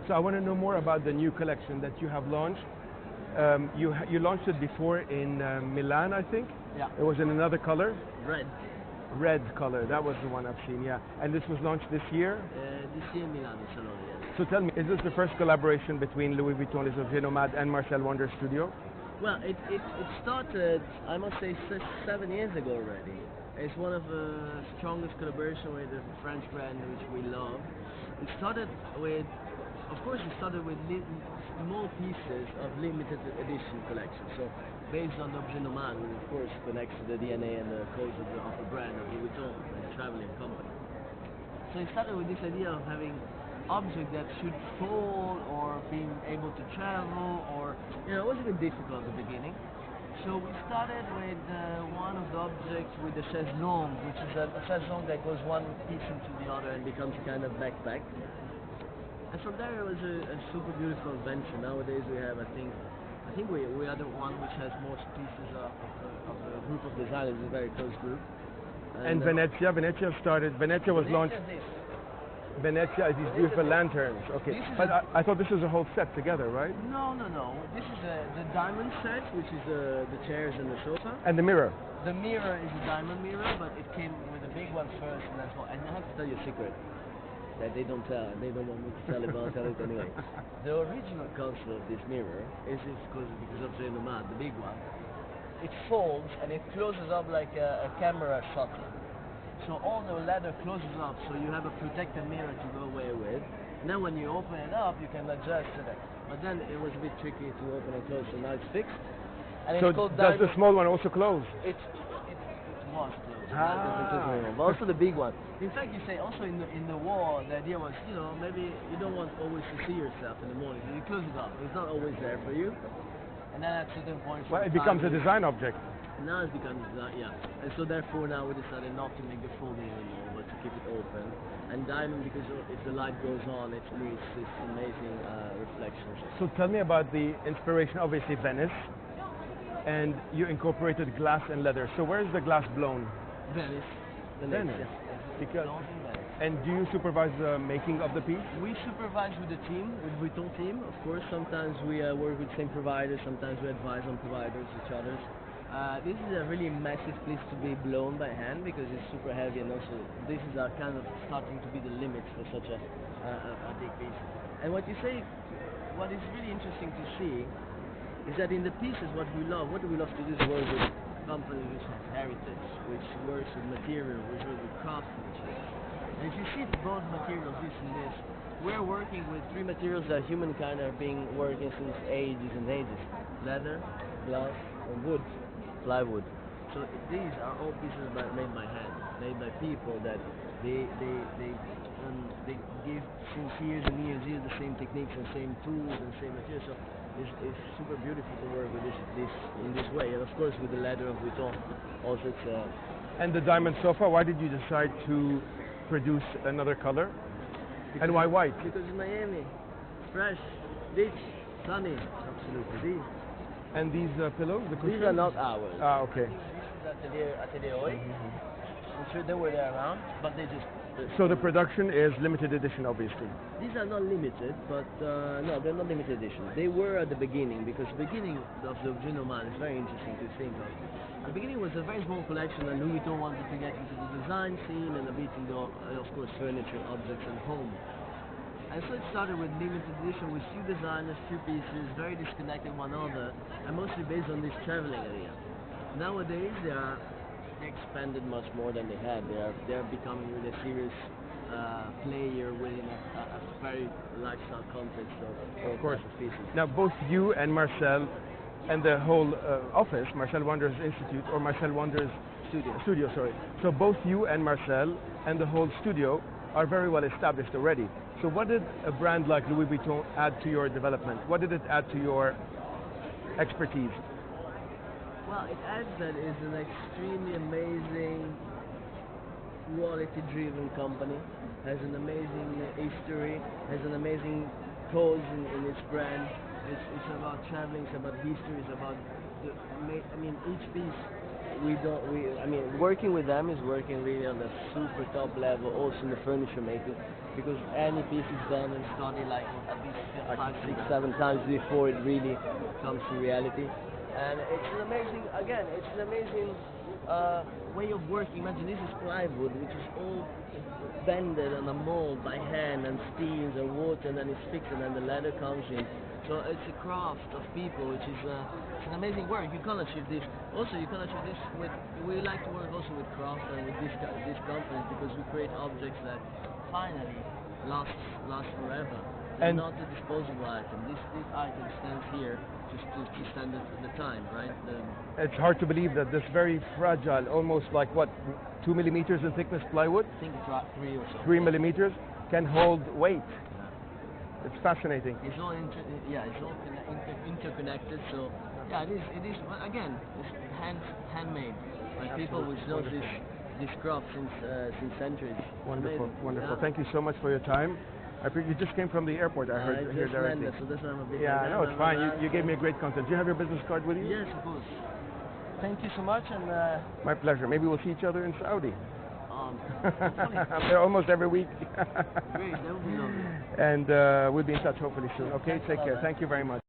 So I want to know more about the new collection that you have launched. You launched it before in Milan, I think. Yeah. It was in another color. Red. Red color. That was the one I've seen. Yeah. And this was launched this year. This year in Milan, Salone, yes. So tell me, is this the first collaboration between Louis Vuitton Les Objets Nomades and Marcel Wander Studio? Well, it started, I must say, 7 years ago already. It's one of the strongest collaboration with a French brand which we love. It started with, of course, small pieces of limited edition collection. So based on the Objet Nomade, which of course connects to the DNA and the codes of the brand of Louis Vuitton, a traveling company. So it started with this idea of having object that should fall or being able to travel, or it was a bit difficult at the beginning. So we started with one of the objects with the chaise longue, which is a chaise longue that goes one piece into the other and becomes a kind of backpack. And from there it was a super beautiful invention. Nowadays we have, I think we are the one which has most pieces of the group of designers, a very close group. And Venezia was launched. Venezia is these beautiful lanterns. Okay, but I thought this was a whole set together, right? No. This is the diamond set, which is the chairs and the sofa. And the mirror. The mirror is a diamond mirror, but it came with a big one first, and that's why. And I have to tell you a secret that they don't tell. They don't want me to tell it, but I'll tell it anyway. The original concept of this mirror is because of the Nomad, the big one. It folds and it closes up like a camera shutter. So all the leather closes up, so you have a protected mirror to go away with. And then when you open it up, you can adjust it. But then it was a bit tricky to open and close, so now it's fixed. And so it's called does the small one also close? It was closed. But also the big one. In fact, you say also in the wall, the idea was, maybe you don't want always to see yourself in the morning. So you close it up. It's not always there for you. And then at certain points, well, it becomes a design object. Now it's become yeah. And so therefore now we decided not to make the folding anymore, but to keep it open. And diamond, because if the light goes on, it leaves this amazing reflections. So tell me about the inspiration. Obviously Venice, and you incorporated glass and leather. So where is the glass blown? Venice. Venice. Yeah. Because. And do you supervise the making of the piece? We supervise with the team, with Vuitton team, of course. Sometimes we work with same providers, sometimes we advise on providers, each others. This is a really massive piece to be blown by hand because it's super heavy, and also this is kind of starting to be the limits for such a big piece. And what you say, what is really interesting to see is that in the pieces, what do we love to do is work with companies which have heritage, which works with material, which works with craftsmanship. And if you see both materials, this and this, we're working with 3 materials that humankind have been working since ages and ages: leather, glass, and wood, plywood. So these are all pieces made by hand, made by people that they give since years and years the same techniques and same tools and same materials. So it's super beautiful to work with this in this way. And of course with the leather of Vuitton, also it's. And the diamond sofa. Why did you decide to produce another color? And why white? Because it's Miami, fresh, beach, sunny. Absolutely. And these pillows, the cushions? These are not ours. Ah, okay. This is Atelier Oy. I'm sure they were there around, but they just. So the production is limited edition, obviously. These are not limited, but no, they're not limited edition. They were at the beginning, because the beginning of the Objet Nomade is very interesting to think of. At the beginning it was a very small collection, and Louis Vuitton wanted to get into the design scene and a bit into, of course, furniture, objects, and home. And so it started with limited edition, with few designers, few pieces, very disconnected one another, and mostly based on this traveling area. Nowadays they expanded much more than they had. They are becoming really a serious player within a very lifestyle context of course of pieces. Now both you and Marcel and the whole office, Marcel Wander's Institute, or Marcel Wander's studio, sorry. So both you and Marcel and the whole studio are very well established already. So what did a brand like Louis Vuitton add to your development? What did it add to your expertise? Well, it adds that it's an extremely amazing, quality-driven company, has an amazing history, has an amazing cause in its brand. It's about traveling, it's about history, it's about each piece I mean, working with them is working really on the super top level, also in the furniture making, because any piece is done and studied like at least 5, 6, 7 times before it really comes to reality. And it's an amazing, again, it's an amazing way of working. Imagine this is plywood, which is all bended on a mold by hand and steams and water, and then it's fixed, and then the leather comes in. So it's a craft of people, which is it's an amazing work. You can't achieve this. Also, you can achieve this with. We like to work also with craft and with these companies, because we create objects that finally last forever. They're And not a disposable item. This item stands here just to stand the time, right? it's hard to believe that this very fragile, almost like what, 2 millimeters in thickness plywood, I think it's about 3 or so. 3 millimeters, can hold weight. Yeah. It's fascinating. It's all interconnected. So yeah, it is. Well, again, it's handmade by people which know this craft since centuries. Wonderful, Amazing. wonderful. Yeah. Thank you so much for your time. You just came from the airport, I heard I here just directly. landed, so that's why I'm a bit. Yeah, I know, it's fine. You gave me a great content. Do you have your business card with you? Yes, of course. Thank you so much, and My pleasure. Maybe we'll see each other in Saudi. hopefully. I'm there almost every week. Great, that would be lovely. And we'll be in touch hopefully soon. Okay, Thanks a take lot, care. man. Thank you very much.